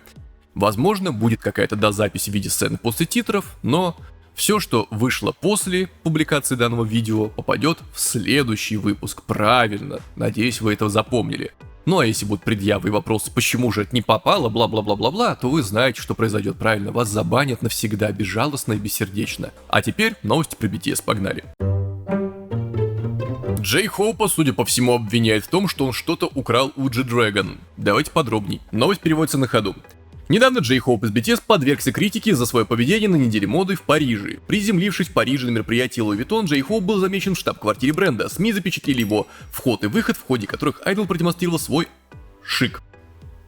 Возможно, будет какая-то дозапись в виде сцены после титров, но все, что вышло после публикации данного видео, попадет в следующий выпуск. Правильно, надеюсь, вы это запомнили. Ну а если будут предъявы и вопросы, почему же это не попало, бла-бла-бла-бла-бла, то вы знаете, что произойдет правильно. Вас забанят навсегда, безжалостно и бессердечно. А теперь новости про BTS, погнали. Джей Хоупа, судя по всему, обвиняет в том, что он что-то украл у G-Dragon. Давайте подробней. Новость переводится на ходу. Недавно Джей Хоуп из BTS подвергся критике за свое поведение на неделе моды в Париже. Приземлившись в Париже на мероприятии Louis Vuitton, Джей Хоуп был замечен в штаб-квартире бренда. СМИ запечатлели его вход и выход, в ходе которых айдол продемонстрировал свой шик.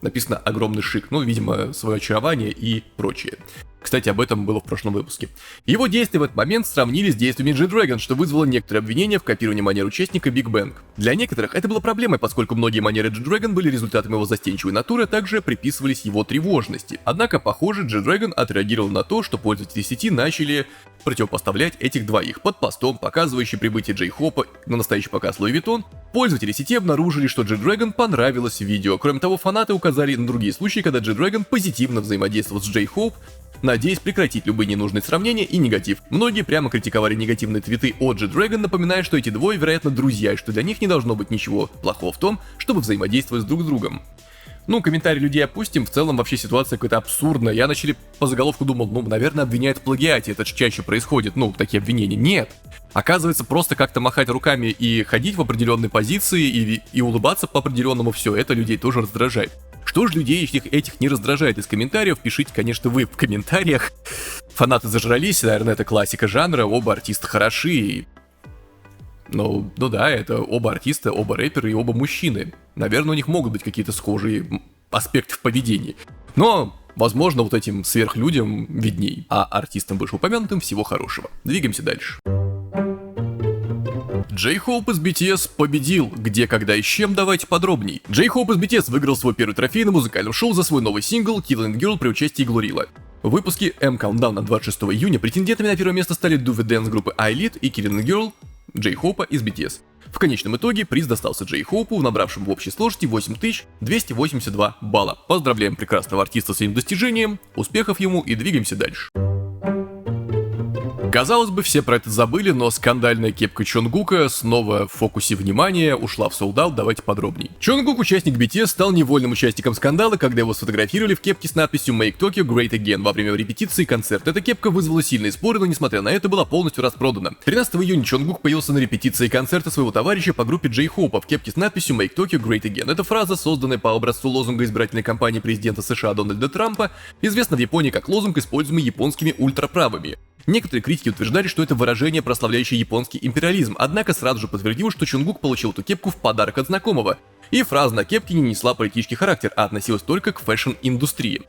Написано огромный шик, ну, видимо, свое очарование и прочее. Кстати, об этом было в прошлом выпуске. Его действия в этот момент сравнили с действиями G-Dragon, что вызвало некоторые обвинения в копировании манер участника Big Bang. Для некоторых это было проблемой, поскольку многие манеры G-Dragon были результатом его застенчивой натуры, а также приписывались его тревожности. Однако, похоже, G-Dragon отреагировал на то, что пользователи сети начали противопоставлять этих двоих. Под постом, показывающий прибытие Джей Хоупа на настоящий показ Louis Vuitton, пользователи сети обнаружили, что G-Dragon понравилось видео. Кроме того, фанаты указали на другие случаи, когда G-Dragon позитивно взаимодействовал с Джей Хоуп, надеясь прекратить любые ненужные сравнения и негатив. Многие прямо критиковали негативные твиты от G-Dragon, напоминая, что эти двое, вероятно, друзья, и что для них не должно быть ничего плохого в том, чтобы взаимодействовать друг с другом. Ну, комментарии людей опустим, в целом вообще ситуация какая-то абсурдная. Я начали по заголовку думал, наверное, обвиняют в плагиате, это же чаще происходит, такие обвинения. Нет. Оказывается, просто как-то махать руками и ходить в определенной позиции и улыбаться по определенному, все, это людей тоже раздражает. Что же людей этих не раздражает из комментариев, пишите, конечно, вы в комментариях. Фанаты зажрались, наверное, это классика жанра, оба артиста хороши. Ну да, это оба артиста, оба рэперы и оба мужчины. Наверное, у них могут быть какие-то схожие аспекты в поведении. Но, возможно, вот этим сверхлюдям видней, а артистам вышеупомянутым всего хорошего. Двигаемся дальше. Джей Хоуп из BTS победил. Где, когда и с чем, давайте подробней. Джей Хоуп из BTS выиграл свой первый трофей на музыкальном шоу за свой новый сингл Killing Girl при участии Глорилла. В выпуске M-Countdown 26 июня претендентами на первое место стали Do The Dance группы I-Lead и Killing Girl Джей Хоупа из BTS. В конечном итоге приз достался Джей Хоупу, набравшему в общей сложности 8282 балла. Поздравляем прекрасного артиста с этим достижением, успехов ему и двигаемся дальше. Казалось бы, все про это забыли, но скандальная кепка Чонгука снова в фокусе внимания, ушла в солдат, давайте подробней. Чонгук, участник BTS, стал невольным участником скандала, когда его сфотографировали в кепке с надписью Make Tokyo Great Again во время репетиции концерта. Эта кепка вызвала сильные споры, но несмотря на это была полностью распродана. 13 июня Чонгук появился на репетиции концерта своего товарища по группе Джей Хоупа в кепке с надписью Make Tokyo Great Again. Эта фраза, созданная по образцу лозунга избирательной кампании президента США Дональда Трампа, известна в Японии как лозунг, используемый японскими ультраправыми. Некоторые критики утверждали, что это выражение, прославляющее японский империализм, однако сразу же подтвердил, что Чонгук получил эту кепку в подарок от знакомого, и фраза на кепке не несла политический характер, а относилась только к фэшн-индустрии.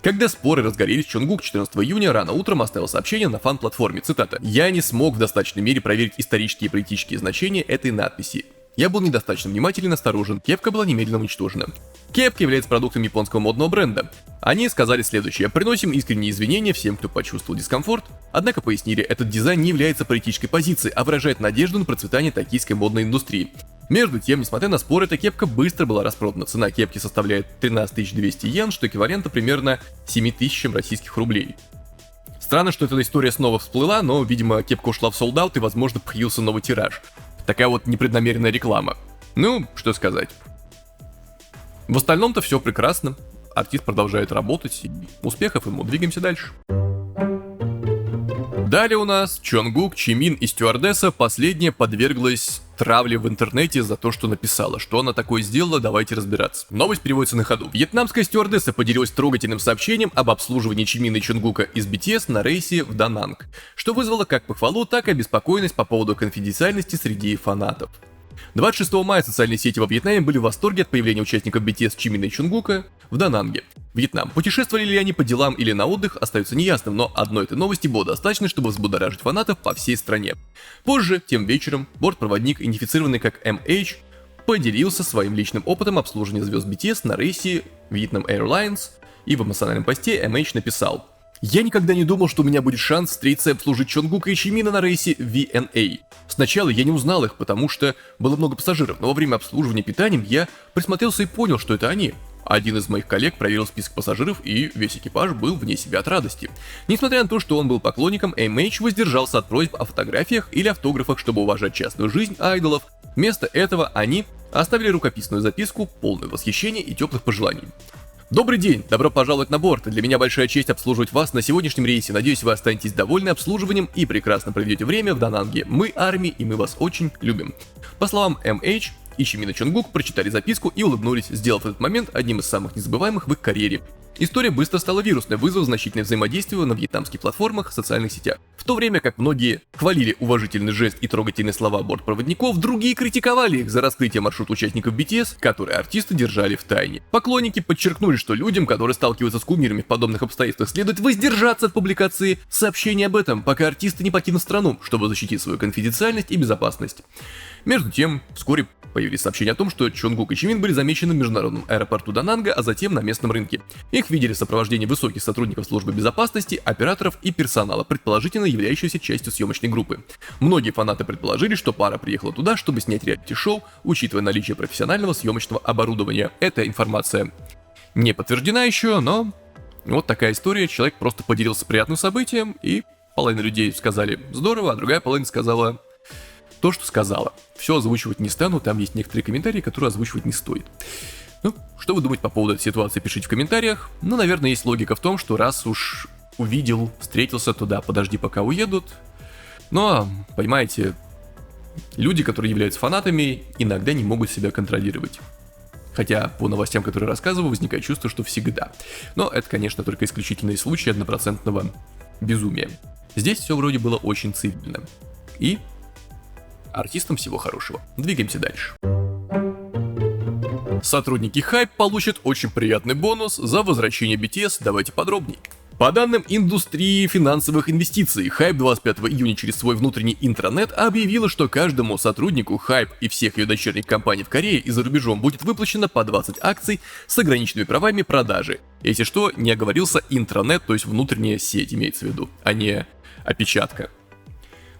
Когда споры разгорелись, Чонгук 14 июня рано утром оставил сообщение на фан-платформе, цитата: «Я не смог в достаточной мере проверить исторические и политические значения этой надписи. Я был недостаточно внимателен и осторожен, кепка была немедленно уничтожена». Кепка является продуктом японского модного бренда. Они сказали следующее: «Приносим искренние извинения всем, кто почувствовал дискомфорт». Однако пояснили, этот дизайн не является политической позицией, а выражает надежду на процветание токийской модной индустрии. Между тем, несмотря на споры, эта кепка быстро была распродана. Цена кепки составляет 13 200 йен, что эквивалентно примерно 7000 российских рублей. Странно, что эта история снова всплыла, но, видимо, кепка ушла в солд-аут и, возможно, появился новый тираж. Такая вот непреднамеренная реклама. Ну, что сказать. В остальном-то все прекрасно. Артист продолжает работать, и успехов ему, двигаемся дальше. Далее у нас Чонгук, Чимин и стюардесса. Последняя подверглась травле в интернете за то, что написала. Что она такое сделала, давайте разбираться. Новость переводится на ходу. Вьетнамская стюардесса поделилась трогательным сообщением об обслуживании Чимина и Чонгука из BTS на рейсе в Дананг, что вызвало как похвалу, так и обеспокоенность по поводу конфиденциальности среди фанатов. 26 мая социальные сети во Вьетнаме были в восторге от появления участников BTS Чимина и Чонгука в Дананге, Вьетнам. Путешествовали ли они по делам или на отдых, остается неясным, но одной этой новости было достаточно, чтобы взбудоражить фанатов по всей стране. Позже, тем вечером, бортпроводник, идентифицированный как MH, поделился своим личным опытом обслуживания звезд BTS на рейсе Vietnam Airlines, и в эмоциональном посте MH написал: «Я никогда не думал, что у меня будет шанс встретиться и обслужить Чонгука и Чимина на рейсе VNA. Сначала я не узнал их, потому что было много пассажиров, но во время обслуживания питанием я присмотрелся и понял, что это они. Один из моих коллег проверил список пассажиров, и весь экипаж был вне себя от радости». Несмотря на то, что он был поклонником, MH воздержался от просьб о фотографиях или автографах, чтобы уважать частную жизнь айдолов. Вместо этого они оставили рукописную записку, полную восхищения и теплых пожеланий. «Добрый день, добро пожаловать на борт. Для меня большая честь обслуживать вас на сегодняшнем рейсе. Надеюсь, вы останетесь довольны обслуживанием и прекрасно проведете время в Дананге. Мы армия, и мы вас очень любим». По словам MH, и Чимин и Чонгук прочитали записку и улыбнулись, сделав этот момент одним из самых незабываемых в их карьере. История быстро стала вирусной, вызвав значительное взаимодействие на вьетнамских платформах и социальных сетях. В то время как многие хвалили уважительный жест и трогательные слова бортпроводников, другие критиковали их за раскрытие маршрута участников BTS, которые артисты держали в тайне. Поклонники подчеркнули, что людям, которые сталкиваются с кумирами в подобных обстоятельствах, следует воздержаться от публикации сообщений об этом, пока артисты не покинут страну, чтобы защитить свою конфиденциальность и безопасность. Между тем, вскоре появились сообщения о том, что Чонгук и Чимин были замечены в международном аэропорту Дананга, а затем на местном рынке. Их видели в сопровождении высоких сотрудников службы безопасности, операторов и персонала, предположительно являющегося частью съемочной группы. Многие фанаты предположили, что пара приехала туда, чтобы снять реалити-шоу, учитывая наличие профессионального съемочного оборудования. Эта информация не подтверждена еще, но вот такая история. Человек просто поделился приятным событием, и половина людей сказали «здорово», а другая половина сказала то, что сказала. Все озвучивать не стану, там есть некоторые комментарии, которые озвучивать не стоит. Ну, что вы думаете по поводу этой ситуации, пишите в комментариях. Ну, наверное, есть логика в том, что раз уж увидел, встретился, то да, подожди, пока уедут. Но, понимаете, люди, которые являются фанатами, иногда не могут себя контролировать. Хотя по новостям, которые рассказываю, возникает чувство, что всегда. Но это, конечно, только исключительные случаи 100% безумия. Здесь все вроде было очень цивильно. И артистам всего хорошего. Двигаемся дальше. Сотрудники Hype получат очень приятный бонус за возвращение BTS, давайте подробней. По данным индустрии финансовых инвестиций, Hype 25 июня через свой внутренний интранет объявила, что каждому сотруднику Hype и всех ее дочерних компаний в Корее и за рубежом будет выплачено по 20 акций с ограниченными правами продажи. Если что, не оговорился интранет, то есть внутренняя сеть имеется в виду, а не опечатка.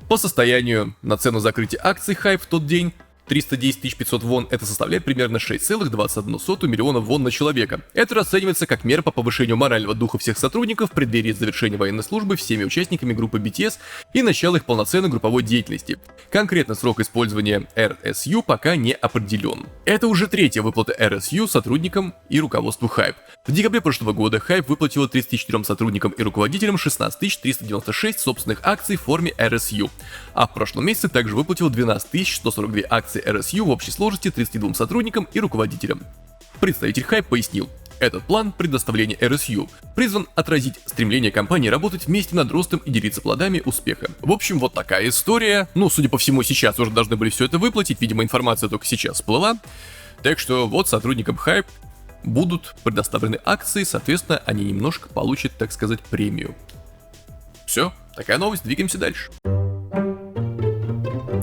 По состоянию на цену закрытия акций Hype в тот день 310 500 вон, это составляет примерно 6,21 миллиона вон на человека. Это расценивается как мера по повышению морального духа всех сотрудников в преддверии завершения военной службы всеми участниками группы BTS и начала их полноценной групповой деятельности. Конкретно срок использования RSU пока не определен. Это уже третья выплата RSU сотрудникам и руководству Hype. В декабре прошлого года Hype выплатила 34 сотрудникам и руководителям 16 396 собственных акций в форме RSU, а в прошлом месяце также выплатила 12 142 акции RSU в общей сложности 32 сотрудникам и руководителям. Представитель Hype пояснил, этот план предоставления RSU призван отразить стремление компании работать вместе над ростом и делиться плодами успеха. В общем, вот такая история. Ну, судя по всему, сейчас уже должны были все это выплатить, видимо, информация только сейчас всплыла. Так что вот сотрудникам Hype будут предоставлены акции, соответственно, они немножко получат, так сказать, премию. Все, такая новость, двигаемся дальше.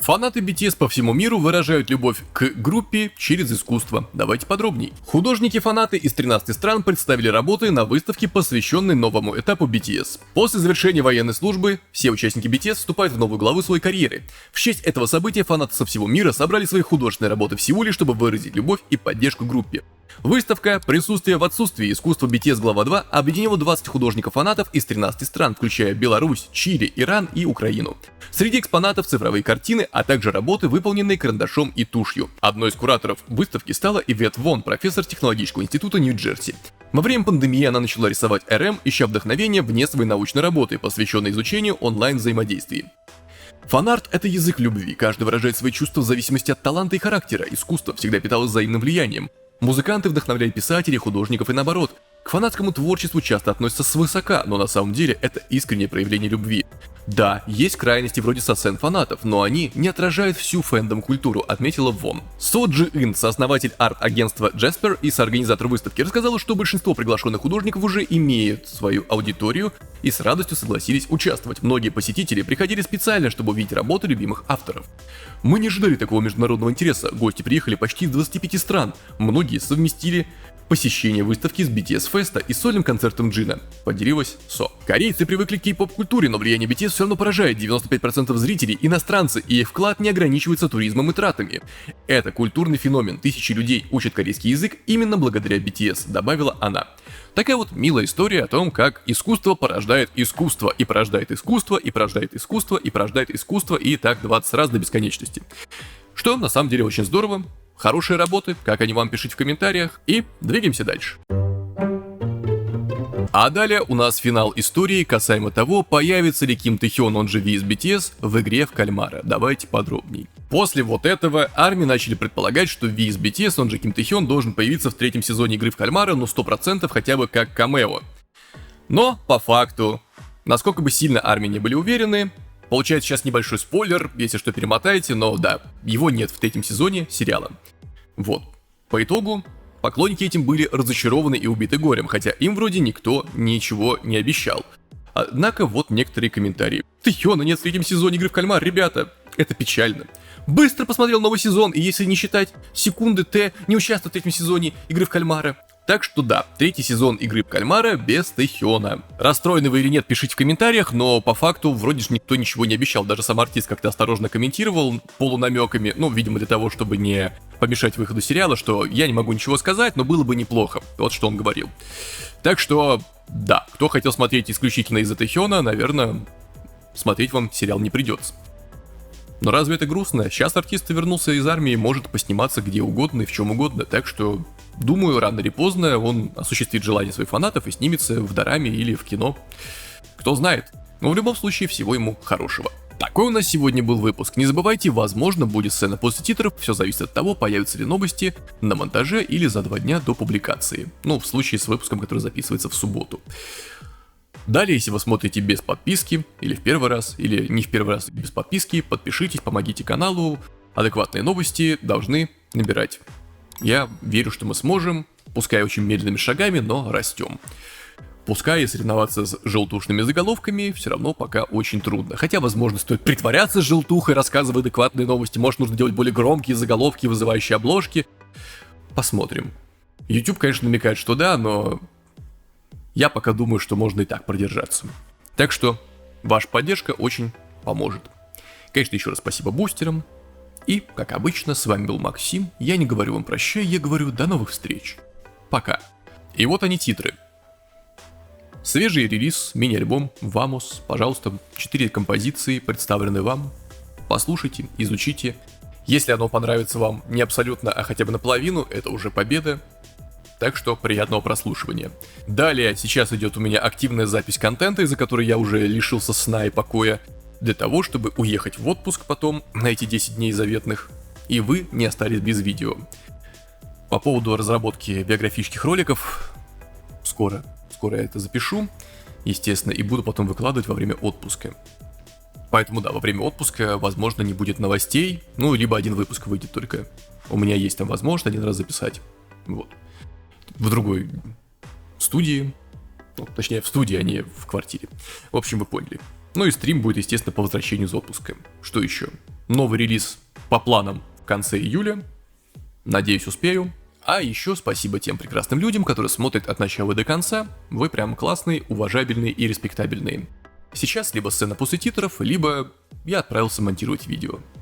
Фанаты BTS по всему миру выражают любовь к группе через искусство. Давайте подробней. Художники-фанаты из 13 стран представили работы на выставке, посвященной новому этапу BTS. После завершения военной службы все участники BTS вступают в новую главу своей карьеры. В честь этого события фанаты со всего мира собрали свои художественные работы в Сеуле, чтобы выразить любовь и поддержку группе. Выставка «Присутствие в отсутствии. Искусство BTS Глава 2» объединила 20 художников-фанатов из 13 стран, включая Беларусь, Чили, Иран и Украину. Среди экспонатов цифровые картины, а также работы, выполненные карандашом и тушью. Одной из кураторов выставки стала Ивет Вон, профессор технологического института Нью-Джерси. Во время пандемии она начала рисовать РМ, ища вдохновение вне своей научной работы, посвященной изучению онлайн-взаимодействий. Фан-арт — это язык любви, каждый выражает свои чувства в зависимости от таланта и характера, искусство всегда питалось взаимным влиянием. Музыканты вдохновляют писателей, художников и наоборот. К фанатскому творчеству часто относятся свысока, но на самом деле это искреннее проявление любви. Да, есть крайности вроде сосен фанатов, но они не отражают всю фэндом-культуру, отметила Вон. Со Джи Ин, сооснователь арт-агентства Jasper и соорганизатор выставки, рассказала, что большинство приглашенных художников уже имеют свою аудиторию и с радостью согласились участвовать. Многие посетители приходили специально, чтобы увидеть работы любимых авторов. Мы не ожидали такого международного интереса, гости приехали почти из 25 стран, многие совместили посещение выставки с BTS Феста и сольным концертом Джина, поделилась Со. Корейцы привыкли к кей-поп-культуре, но влияние BTS все равно поражает. 95% зрителей иностранцы, и их вклад не ограничивается туризмом и тратами. Это культурный феномен, тысячи людей учат корейский язык именно благодаря BTS, добавила она. Такая вот милая история о том, как искусство порождает искусство, и порождает искусство, и порождает искусство, и порождает искусство, и так 20 раз до бесконечности. Что на самом деле очень здорово. Хорошие работы, как они вам, пишите в комментариях, и двигаемся дальше. А далее у нас финал истории касаемо того, появится ли Ким Тэхён, он же V из BTS, в игре в кальмара. Давайте подробней. После вот этого армии начали предполагать, что V из BTS, он же Ким Тэхён, должен появиться в третьем сезоне игры в кальмара, ну 100% хотя бы как камео. Но по факту, насколько бы сильно армии не были уверены, получается сейчас небольшой спойлер, если что перемотаете, но да, его нет в третьем сезоне сериала. Вот. По итогу, поклонники этим были разочарованы и убиты горем, хотя им вроде никто ничего не обещал. Однако вот некоторые комментарии. Тэхёна нет в третьем сезоне игры в кальмар, ребята, это печально. Быстро посмотрел новый сезон, и если не считать секунды Т, не участвует в третьем сезоне игры в кальмара. Так что да, третий сезон игры в кальмара без Тэхёна. Расстроены вы или нет, пишите в комментариях, но по факту вроде же никто ничего не обещал. Даже сам артист как-то осторожно комментировал полунамеками, ну, видимо, для того, чтобы не помешать выходу сериала, что я не могу ничего сказать, но было бы неплохо. Вот что он говорил. Так что, да, кто хотел смотреть исключительно из-за Тэхёна, наверное, смотреть вам сериал не придется. Но разве это грустно? Сейчас артист вернулся из армии, может посниматься где угодно и в чем угодно, так что, думаю, рано или поздно он осуществит желание своих фанатов и снимется в дораме или в кино. Кто знает. Но в любом случае, всего ему хорошего. Такой у нас сегодня был выпуск. Не забывайте, возможно, будет сцена после титров, все зависит от того, появятся ли новости на монтаже или за 2 дня до публикации. Ну, в случае с выпуском, который записывается в субботу. Далее, если вы смотрите без подписки, или в первый раз, или не в первый раз без подписки, подпишитесь, помогите каналу. Адекватные новости должны набирать. Я верю, что мы сможем, пускай очень медленными шагами, но растем. Пускай и соревноваться с желтушными заголовками все равно пока очень трудно. Хотя, возможно, стоит притворяться желтухой, рассказывая адекватные новости. Может, нужно делать более громкие заголовки, вызывающие обложки. Посмотрим. YouTube, конечно, намекает, что да, но я пока думаю, что можно и так продержаться. Так что ваша поддержка очень поможет. Конечно, еще раз спасибо бустерам. И, как обычно, с вами был Максим. Я не говорю вам прощай, я говорю до новых встреч. Пока. И вот они титры. Свежий релиз, мини-альбом Vamos. Пожалуйста, 4 композиции представлены вам. Послушайте, изучите. Если оно понравится вам не абсолютно, а хотя бы наполовину, это уже победа. Так что приятного прослушивания. Далее, сейчас идет у меня активная запись контента, из-за которой я уже лишился сна и покоя, для того, чтобы уехать в отпуск потом на эти 10 дней заветных, и вы не остались без видео. По поводу разработки биографических роликов, скоро я это запишу, естественно, и буду потом выкладывать во время отпуска. Поэтому да, во время отпуска, возможно, не будет новостей, ну, либо один выпуск выйдет только. У меня есть там возможность один раз записать. Вот. В другой студии, ну, точнее в студии, а не в квартире. В общем, вы поняли. Ну и стрим будет, естественно, по возвращению из отпуска. Что еще? Новый релиз по планам в конце июля. Надеюсь, успею. А еще спасибо тем прекрасным людям, которые смотрят от начала до конца. Вы прям классные, уважабельные и респектабельные. Сейчас либо сцена после титров, либо я отправился монтировать видео.